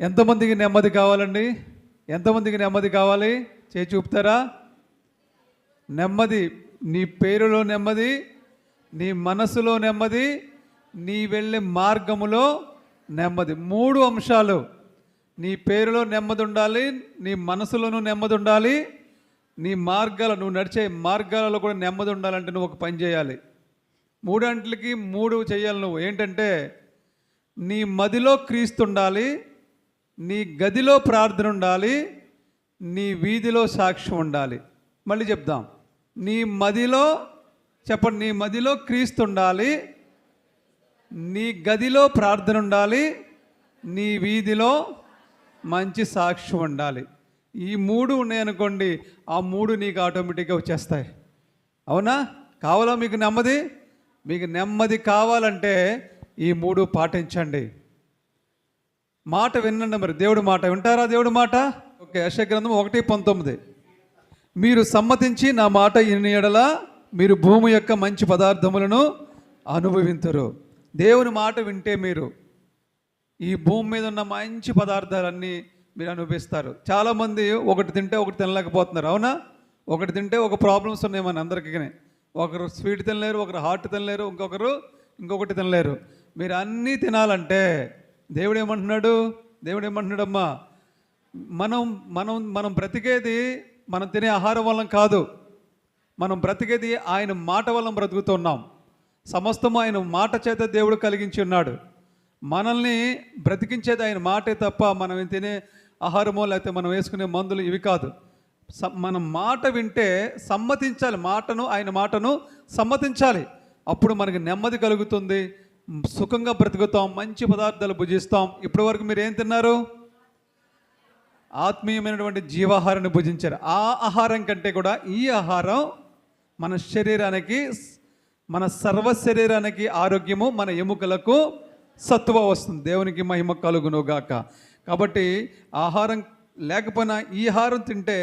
ఎంతమందికి నెమ్మది కావాలండి? ఎంతమందికి నెమ్మది కావాలి? చేయి చూపుతారా? నెమ్మది, నీ పేరులో నెమ్మది, నీ మనసులో నెమ్మది, నీ వెళ్ళే మార్గములో నెమ్మది. 3 అంశాలు. నీ పేరులో నెమ్మది ఉండాలి, నీ మనసులోనూ నెమ్మది ఉండాలి, నీ మార్గాలు, నువ్వు నడిచే మార్గాలలో కూడా నెమ్మది ఉండాలంటే నువ్వు ఒక పని చేయాలి. 3 చేయాలి నువ్వు. ఏంటంటే నీ మదిలో క్రీస్తు ఉండాలి, నీ గదిలో ప్రార్థన ఉండాలి, నీ వీధిలో సాక్ష్యం ఉండాలి. మళ్ళీ చెప్దాం. నీ మదిలో, చెప్పండి, నీ మదిలో క్రీస్తు ఉండాలి, నీ గదిలో ప్రార్థన ఉండాలి, నీ వీధిలో మంచి సాక్ష్యం ఉండాలి. ఈ 3 ఉన్నాయనుకోండి, ఆ 3 నీకు ఆటోమేటిక్గా వచ్చేస్తాయి. అవునా? కావాలా మీకు నెమ్మది? మీకు నెమ్మది కావాలంటే ఈ 3 పాటించండి. మాట వినండి. మరి దేవుడి మాట వింటారా? దేవుడి మాట. ఓకే, యెషయా గ్రంథం 1:19. మీరు సమ్మతించి నా మాట విని యెడల మీరు భూమి యొక్క మంచి పదార్థములను అనుభవింతురు. దేవుని మాట వింటే మీరు ఈ భూమి మీద ఉన్న మంచి పదార్థాలన్నీ మీరు అనుభవిస్తారు. చాలామంది ఒకటి తింటే ఒకటి తినలేకపోతున్నారు. అవునా? ఒకటి తింటే ఒక ప్రాబ్లమ్స్ ఉన్నాయి మన అందరికీ. ఒకరు స్వీట్ తినలేరు, ఒకరు హాట్ తినలేరు, ఇంకొకటి తినలేరు. మీరు అన్నీ తినాలంటే దేవుడు ఏమంటున్నాడు? దేవుడు ఏమంటున్నాడమ్మా, మనం బ్రతికేది మనం తినే ఆహారం వల్ల కాదు. మనం బ్రతికేది ఆయన మాట వల్ల బ్రతుకుతున్నాం. సమస్తము ఆయన మాట చేత దేవుడు కలిగించి ఉన్నాడు. మనల్ని బ్రతికించేది ఆయన మాటే తప్ప మనం తినే ఆహారమో లేకపోతే మనం వేసుకునే మందులు ఇవి కాదు. మనం మాట వింటే సమ్మతించాలి, ఆయన మాటను సమ్మతించాలి. అప్పుడు మనకి నెమ్మది కలుగుతుంది, సుఖంగా బ్రతుకుతాం, మంచి పదార్థాలు భుజిస్తాం. ఇప్పటి వరకు మీరు ఏం తిన్నారు? ఆత్మీయమైనటువంటి జీవాహారాన్ని భుజించారు. ఆ ఆహారం కంటే కూడా ఈ ఆహారం మన శరీరానికి, మన సర్వ శరీరానికి ఆరోగ్యము, మన ఎముకలకు సత్తువ వస్తుంది. దేవునికి మహిమ కలుగునుగాక. కాబట్టి ఆహారం లేకపోయినా ఈ ఆహారం తింటే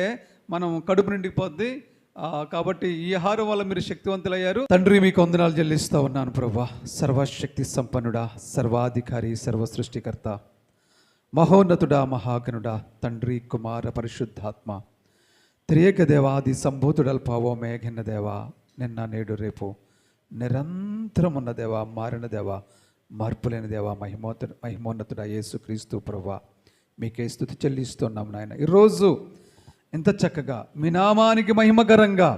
మనం కడుపు నిండిపోద్ది. కాబట్టి ఈ ఆహారం వల్ల మీరు శక్తివంతులయ్యారు. తండ్రి, మీకు వందనాలు చెల్లిస్తూ ఉన్నాను ప్రభువా. సర్వశక్తి సంపన్నుడా, సర్వాధికారి, సర్వ సృష్టికర్త, మహోన్నతుడా, మహాగణుడా, తండ్రి, కుమార, పరిశుద్ధాత్మ, త్రియేక దేవాది సంభూతుడల్పావో మేఘన్న దేవా, నిన్న నేడు రేపు నిరంతరం ఉన్న దేవా, మారిన దేవా, మార్పులేని దేవా, మహిమోన్నతుడా యేసు క్రీస్తు ప్రభువా, మీకే స్తుతి చెల్లిస్తున్నాం నాయన. ఈరోజు ఎంత చక్కగా మీ నామానికి మహిమకరంగా,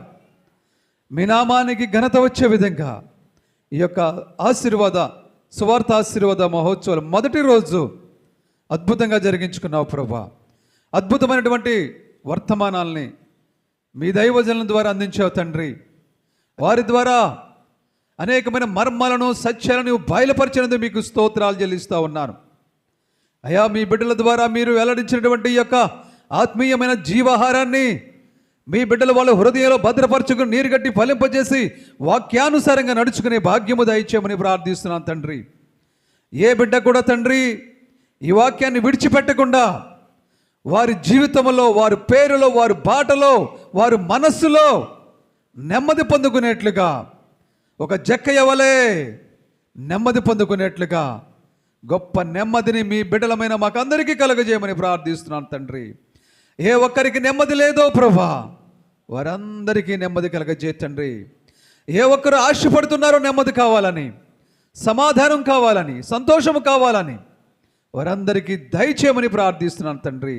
మీ నామానికి ఘనత వచ్చే విధంగా ఈ యొక్క సువార్త ఆశీర్వాద మహోత్సవాలు మొదటి రోజు అద్భుతంగా జరిగించుకున్నావు ప్రభువా. అద్భుతమైనటువంటి వర్తమానాల్ని మీ దైవజనుల ద్వారా అందించావు తండ్రి. వారి ద్వారా అనేకమైన మర్మాలను, సత్యాలను బయలుపరిచినందుకు మీకు స్తోత్రాలు చెల్లిస్తూ ఉన్నాను అయ్యా. మీ బిడ్డల ద్వారా మీరు వెల్లడించినటువంటి ఈ యొక్క ఆత్మీయమైన జీవాహారాన్ని మీ బిడ్డలు వాళ్ళ హృదయంలో భద్రపరచుకుని నీరుగట్టి ఫలింపజేసి వాక్యానుసారంగా నడుచుకునే భాగ్యము దయచేయమని ప్రార్థిస్తున్నాను తండ్రి. ఏ బిడ్డ కూడా తండ్రి ఈ వాక్యాన్ని విడిచిపెట్టకుండా వారి జీవితంలో, వారి పేరులో, వారి బాటలో, వారి మనస్సులో నెమ్మది పొందుకునేట్లుగా, ఒక జక్కయ్య వలె నెమ్మది పొందుకునేట్లుగా గొప్ప నెమ్మదిని మీ బిడ్డలమైన మాకందరికీ కలుగజేయమని ప్రార్థిస్తున్నాను తండ్రి. ఏ ఒక్కరికి నెమ్మది లేదో ప్రభా, వారందరికీ నెమ్మది కలగజే తండ్రి. ఏ ఒక్కరు ఆశపడుతున్నారో నెమ్మది కావాలని, సమాధానం కావాలని, సంతోషము కావాలని, వారందరికీ దయచేయమని ప్రార్థిస్తున్నాను తండ్రి.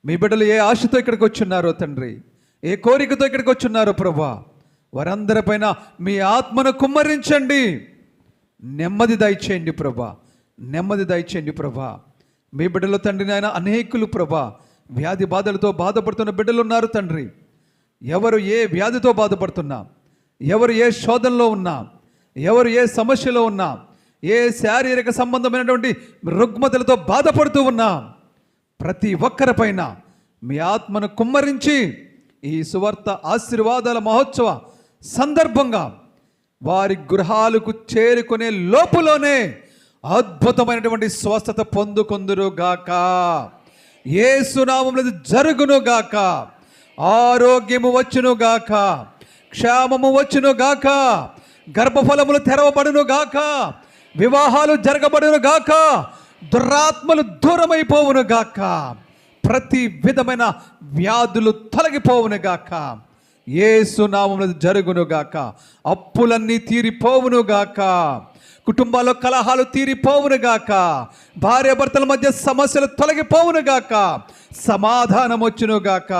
మీ బిడ్డలు ఏ ఆశతో ఇక్కడికి వచ్చున్నారో తండ్రి, ఏ కోరికతో ఇక్కడికి వచ్చున్నారో ప్రభా, వారందరిపైన మీ ఆత్మను కుమ్మరించండి. నెమ్మది దయచేయండి ప్రభా, నెమ్మది దయచేయండి ప్రభా. మీ బిడ్డలు తండ్రి నాయన అనేకులు ప్రభా వ్యాధి బాధలతో బాధపడుతున్న బిడ్డలు ఉన్నారు తండ్రి. ఎవరు ఏ వ్యాధితో బాధపడుతున్నా, ఎవరు ఏ శోధనలో ఉన్నా, ఎవరు ఏ సమస్యలో ఉన్నా, ఏ శారీరక సంబంధమైనటువంటి రుగ్మతలతో బాధపడుతూ ఉన్నా, ప్రతి ఒక్కరిపైన మీ ఆత్మను కుమ్మరించి ఈ సువార్త ఆశీర్వాదాల మహోత్సవ సందర్భంగా వారి గృహాలకు చేరుకునే లోపులోనే అద్భుతమైనటువంటి స్వస్థత పొందుకొందురుగాక. యేసు నామములో జరుగునుగాక. ఆరోగ్యము వచ్చునుగాక, క్షేమము వచ్చునుగాక, గర్భఫలములు తెరవబడునుగాక, వివాహాలు జరగబడునుగాక, దురాత్మలు దూరమైపోవును గాక, ప్రతి విధమైన వ్యాధులు తొలగిపోవును గాక, యేసు నామములో జరుగును గాక, అప్పులన్నీ తీరిపోవును గాక, కుటుంబాల్లో కలహాలు తీరిపోవును గాక, భార్యాభర్తల మధ్య సమస్యలు తొలగిపోవును గాక, సమాధానం వచ్చును గాక,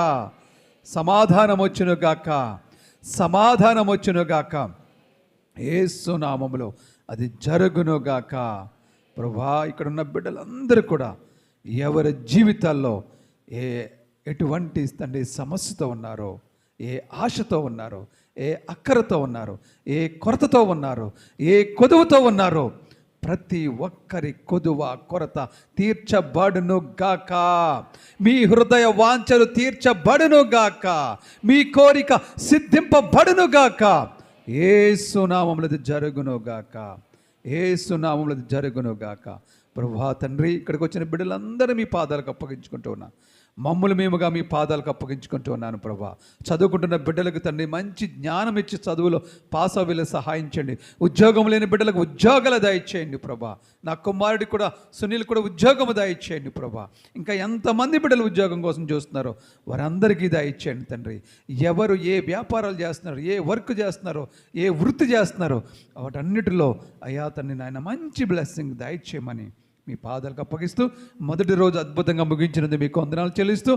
సమాధానం వచ్చును గాక, సమాధానం వచ్చును గాక, యేసు నామములో అది జరుగును గాక. ప్రభువా, ఇక్కడ ఉన్న బిడ్డలందరూ కూడా ఎవరి జీవితాల్లో ఎటువంటి తండ్రి సమస్యతో ఉన్నారో, ఏ ఆశతో ఉన్నారో, ఏ అక్కరతో ఉన్నారో, ఏ కొరతతో ఉన్నారో, ఏ కొదువుతో ఉన్నారో, ప్రతి ఒక్కరి కొదువ కొరత తీర్చబడును గాక. మీ హృదయ వాంఛలు తీర్చబడును గాక, మీ కోరిక సిద్ధింపబడును గాక. యేసు నామములో జరుగును గాక, యేసు నామములో జరుగును గాక. ప్రభువా తండ్రి, ఇక్కడికి వచ్చిన బిడ్డలందరూ మీ పాదాలకు అప్పగించుకుంటూ ఉన్నా, మమ్మల్ని మేముగా మీ పాదాలకు అప్పగించుకుంటూ ఉన్నాను. ప్రభా, చదువుకుంటున్న బిడ్డలకు తండ్రి మంచి జ్ఞానం ఇచ్చి చదువులో పాస్ అవ్వేలా సహాయించండి. ఉద్యోగం లేని బిడ్డలకు ఉద్యోగాలు దయచేయండి ప్రభా. నా కుమారుడికి కూడా, సునీల్ కూడా ఉద్యోగం దయచేయండి ప్రభా. ఇంకా ఎంతమంది బిడ్డలు ఉద్యోగం కోసం చూస్తున్నారో వారందరికీ దయచేయండి తండ్రి. ఎవరు ఏ వ్యాపారాలు చేస్తున్నారో, ఏ వర్క్ చేస్తున్నారో, ఏ వృత్తి చేస్తున్నారో వాటన్నిటిలో అయ్యా తండ్రి నాయన మంచి బ్లెస్సింగ్ దయచేయమని మీ పాదాలకు అప్పగిస్తూ, మొదటి రోజు అద్భుతంగా ముగించినది మీకు వందనాలు చెల్లిస్తూ,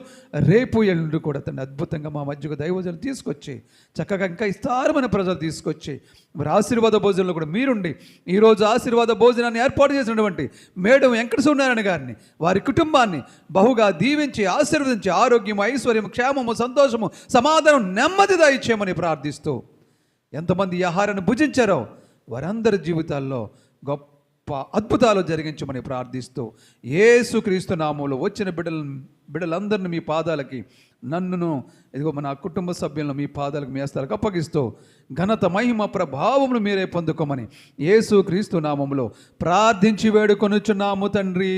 రేపు ఎల్లుండి కూడా తను అద్భుతంగా మా మధ్యకు దైవజనులు తీసుకొచ్చి చక్కగా ఇంకా విస్తారమైన ప్రజలు తీసుకొచ్చి మరి ఆశీర్వాద భోజనంలో కూడా మీరుండి ఈరోజు ఆశీర్వాద భోజనాన్ని ఏర్పాటు చేసినటువంటి మేడం వెంకట సూర్యనారాయణ గారిని, వారి కుటుంబాన్ని బహుగా దీవించి ఆశీర్వదించి ఆరోగ్యం, ఐశ్వర్యం, క్షేమము, సంతోషము, సమాధానం, నెమ్మది దయచేయమని ప్రార్థిస్తూ, ఎంతమంది ఈ ఆహారాన్ని భుజించారో వారందరి జీవితాల్లో గొప్ప అద్భుతాలు జరిగించమని ప్రార్థిస్తూ, యేసుక్రీస్తు నామములో వచ్చిన బిడ్డలందరిని మీ పాదాలకి, నన్నును ఇదిగో మన కుటుంబ సభ్యులను మీ పాదాలకు, మీ హస్తాలకు అప్పగిస్తూ ఘనత, మహిమ, ప్రభావములు మీరే పొందుకోమని యేసుక్రీస్తు నామములో ప్రార్థించి వేడుకొనుచున్నాము తండ్రి.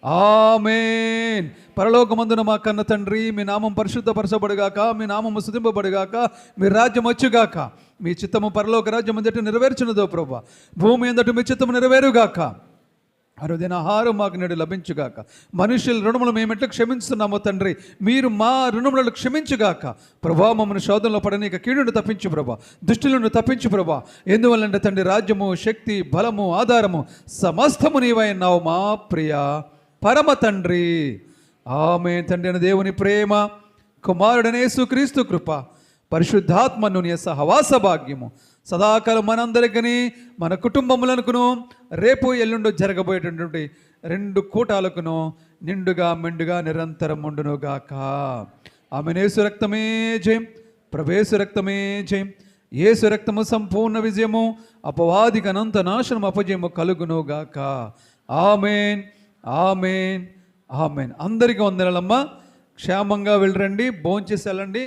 ఆమేన్. పరలోకమందున మా కన్న తండ్రి, మీ నామం పరిశుద్ధపరచబడుగాక, మీ నామము స్తుతింపబడుగాక, మీ రాజ్యం వచ్చుగాక, మీ చిత్తము పరలోక రాజ్యం అందటి నెరవేర్చున్నదో ప్రభా, భూమి అందటి మీ చిత్తము నెరవేరుగాక. అరుదైన ఆహారం మాకు నేడు లభించుగాక. మనుషుల రుణములు మేమెట్లు క్షమించుతున్నామో తండ్రి, మీరు మా రుణములను క్షమించుగాక. ప్రభా, మమ్మల్ని శోధనలో పడనీక కీడును తప్పించు ప్రభా, దుష్టులను తప్పించు ప్రభా. ఎందువల్లంటే తండ్రి రాజ్యము, శక్తి, బలము, ఆధారము సమస్తము నీవైనావు మా ప్రియ పరమ తండ్రి. ఆమేన్. తండ్రి అయిన దేవుని ప్రేమ, కుమారుడైన యేసుక్రీస్తు కృప, పరిశుద్ధాత్మను సహవాస భాగ్యము సదాకాలం మనందరికీ, మన కుటుంబములకును, రేపు ఎల్లుండి జరగబోయేటటువంటి 2 కూటాలకును నిండుగా మెండుగా నిరంతరం ఉండునుగాక. ఆమేన్. యేసు రక్తమే జయం, ప్రభేసు రక్తమే జయం. యేసు రక్తము సంపూర్ణ విజయము, అపవాదికి అనంత నాశనం, అపజయము కలుగునుగాక. ఆమేన్, ఆమేన్, ఆమేన్. అందరికీ వందనాలమ్మా. క్షేమంగా వెళ్ళరండి, భోంచేసి వెళ్ళండి.